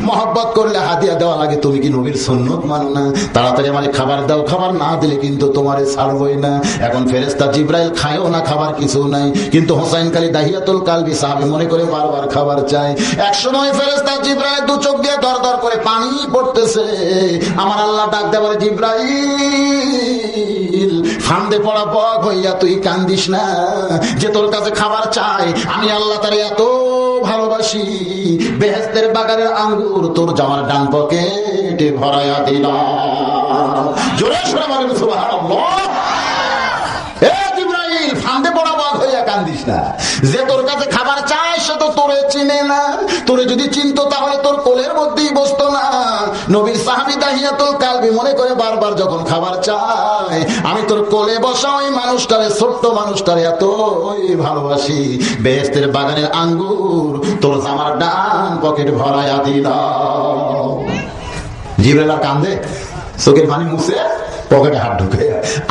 মহব্বত করলে হাদিয়া দেওয়া লাগে, তুমি কি নবীর সুন্নত মানো না? তাড়াতাড়ি আমারে খাবার দাও, খাবার না দিলে কিন্তু তোমারে ছাড়বই না। এখন ফেরেশতা জিবরাইল খায়ও না, খাবার কিছু নাই, কিন্তু হোসাইন কালী দাহিয়াতুল কালবি সাহাবী মনে করে বারবার খাবার চায়। এক সময় ফেরেশতা জিবরাইল দু চোখ দিয়ে দর দর করে পানি পড়তেছে। আমার আল্লাহ ডাক দেয় বলে, জিবরাইল ফান্দে পড়া বক হইয়া তুই কান্দিস না, যে তোর কাছে খাবার চায় আমি আল্লাহ তারে এত ভালোবাসি, বেহেশতের বাগানের আঙ্গুর তোর জামার ডান পকেটে ভরাইয়া দিলাম। জোরে সোরে বলেন সুবহানাল্লাহ। এ জিবরাইল ফান্দে পড়া বক হইয়া কান্দিস না, যে তোর কাছে খাবার চায় সে তো তোরে চিনে না, তোরে যদি চিনতো তাহলে তোর কোলের মধ্যেই বসতো না। নবীর সাহাবী দাহিয়াতুল কালবি মনে করে বারবার যখন খাবার চায় আমি তোর কোলে বসা ওই মানুষটারে, ছোট্ট মানুষটারে এতই ভালোবাসি, বেহেশতের বাগানের আঙ্গুর তোর জামার ডান পকেট ভরাইয়া দিলাম। জিবরাইল আর কান্দে, চোখের পানি মুছে পকেটে হাত ঢুকে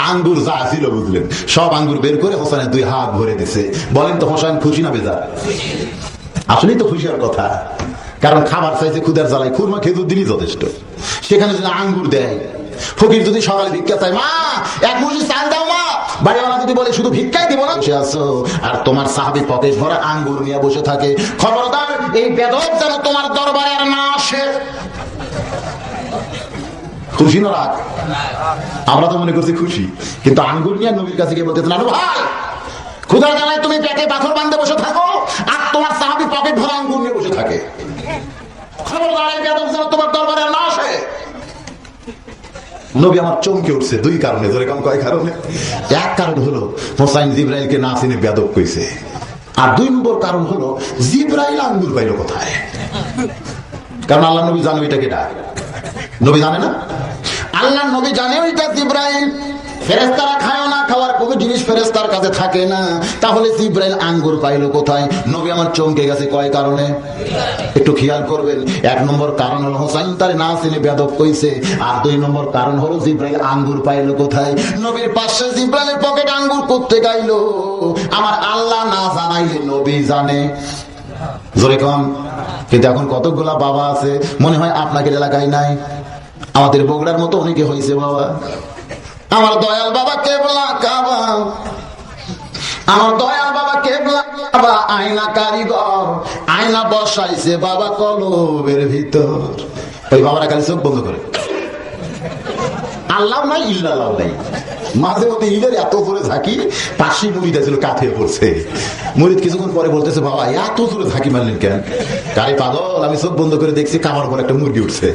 আঙ্গুর যা ছিল বুঝলেন সব আঙ্গুর বের করে হোসেনের দুই হাত ভরে দিছে। বলেন তো হোসেন খুশি না বেজার? আসলেই তো খুশি হওয়ার কথা, কারণ খাবার চাইছে ক্ষুধার জ্বালায়, খুরমা খেজুর দিনই যথেষ্ট, সেখানে যদি আঙ্গুর দেয়। ফকির যদি সকালে ভিক্ষা চায়, মা এক মুঠি চাল দাও মা, বাড়িওয়ালা যদি বলে শুধু ভিক্ষাই দিব না, বসে আছো আর তোমার সাহাবী পকেট ভরা আঙ্গুর নিয়ে বসে থাকে, খবরদার এই বেদব যেন তোমার দরবারে আর না আসে। খুশি না রাগ? আমরা তো মনে করছি খুশি, কিন্তু আঙ্গুর নিয়ে নবীর কাছে গিয়ে বলতে, নানু ভাই ক্ষুধা জ্বালায় তুমি পেটে পাথর বাঁধতে বসে থাকো আর তোমার সাহাবী পকেট ভরা আঙ্গুর নিয়ে বসে থাকে, খবরদার এই বেদব যেন তোমার দরবারে আর না আসে। নবী আমার চমকে উঠছে দুই কারণে। ধরে কেমন কয় কারণে? এক কারণ হলো হোসাইন জিবরাইলকে না চিনে বেয়াদব কইছে, আর দুই নম্বর কারণ হলো জিবরাইল আঙ্গুর পাইল কোথায়। কারণ আল্লাহ নবী জানে ওইটা কেটা, নবী জানে না, আল্লাহ নবী জানে ওইটা জিবরাইল। ফেরেশতারা খায় না, খাওয়ার কোনো জিনিস ফেরেশতার কাছে থাকে না, তাহলে জিবরাইল আঙ্গুর পাইল কোথায়? নবী আমার চমকে গেছে কয় কারণে, একটু খেয়াল করবেন। এক নম্বর কারণ হলো হোসাইন তার না চিনে বেয়াদব কইছে, আর দুই নম্বর কারণ হলো জিবরাইল আঙ্গুর পাইল কোথায়? নবীর পাশে জিবরাইলের পকেট আঙ্গুর করতে গাইলো, আমার আল্লাহ না জানাইলে নবী জানে। জোরে কম। কিন্তু এখন কতগুলা বাবা আছে মনে হয় আপনাকে এলাকায় নাই, আমাদের বগুড়ার মতো অনেকে হয়েছে বাবা। আমার দয়াল বাবা কেবলা কাবা, আমার দয়াল বাবা কেবলা কাবা, আয়না কারিগর, আয়না বসাইছে বাবা কলবের ভিতর। ওই বাবারা খালি চোখ বন্ধ করে, আল্লাহ নাই ইল্লাল্লাহ নাই, মাঝে মধ্যে ঈদের এত জোরে ঝাঁকি, পাশে মুরিদ ছিল কাঁথে পড়ছে, মুরিদ কিছুক্ষণ পরে বলতেছে, বাবা এত জোরে ঝাঁকি মারলেন কেন? কারে পাগল, আমি চোখ বন্ধ করে দেখছি কামার উপর একটা মুরগি উঠছে,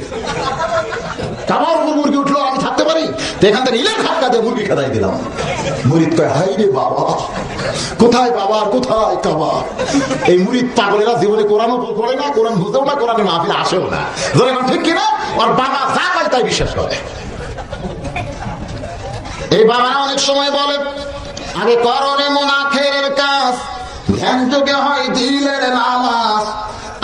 কামার উপর মুরগি উঠলো, আমি থাকতে পারি? তো এখান থেকে ইলের ধাক্কা দিয়ে মুরগি খেদাই দিলাম। মুরিদ কয়, হাই রে বাবা, কোথায় বাবা আর কোথায় কাবা? এই মুরিদ পাগলেরা জীবনে কোরআনও পড়ে না, কোরআন বুঝেও না, কোরআনে মাহফিলে আসেও না, ঠিক কিনা? আর বাবা যা পায় তাই বিশ্বাস করে। এই বাবারা অনেক সময় বলে, আগে করণে মুনাফের কাজ, ধ্যান যোগে হয় দিলের নামাজ,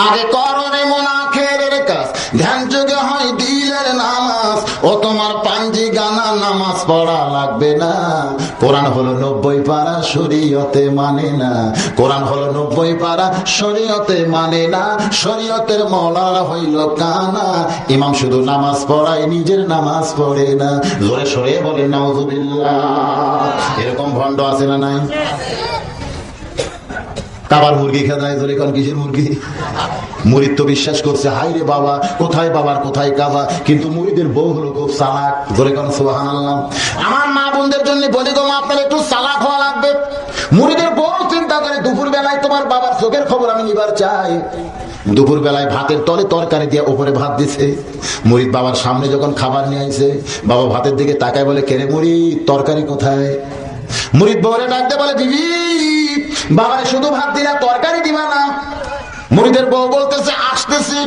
আগে করণে মুনাফের কাজ, ধ্যান যোগে হয় দিলের নামাজ। ও তোমার পাঞ্জি গানা নামাজ পড়া লাগবে না, কোরআন হলো 90 পারা, শরীয়তে মানে না, কোরআন হলো 90 পারা, শরীয়তে মানে না, শরীয়তের মওলানা হইল কানা, ইমাম শুধু নামাজ পড়ায় নিজের নামাজ পড়ে না। জোরে সরে বলে নাউজুবিল্লাহ। এরকম ভণ্ড আছে না নাই? কাবার মুরগি খেদায়, ধরে কোন কিসের মুরগি? মুরিদ তো বিশ্বাস করছে, হাই রে বাবা, কোথায় বাবার কোথায় কাবা, কিন্তু মুরিদের বউ হলো খুব চালাক, ধরে কোন সুবহানাল্লাহ। আমার মা বোনদের জন্য বলি গো, আপনার একটু চালাক হওয়া লাগবে। মুরিদের বউ চিন্তা করে, দুপুর বেলায় তোমার বাবার চোখের খবর আমি নিবার চাই। দুপুর বেলায় ভাতের তলে তরকারি দিয়ে উপরে ভাত দিছে, মুরিদ বাবার সামনে যখন খাবার নিয়ে আইছে, বাবা ভাতের দিকে তাকায় বলে, কেরে মুরিদ তরকারি কোথায়? মুরিদ বউরে ডাকতে বলে, বিবি বাবারে শুধু ভাত দিলা, তরকারি দিবা না? মুরিদের বউ বলতেছে, আসতেছি।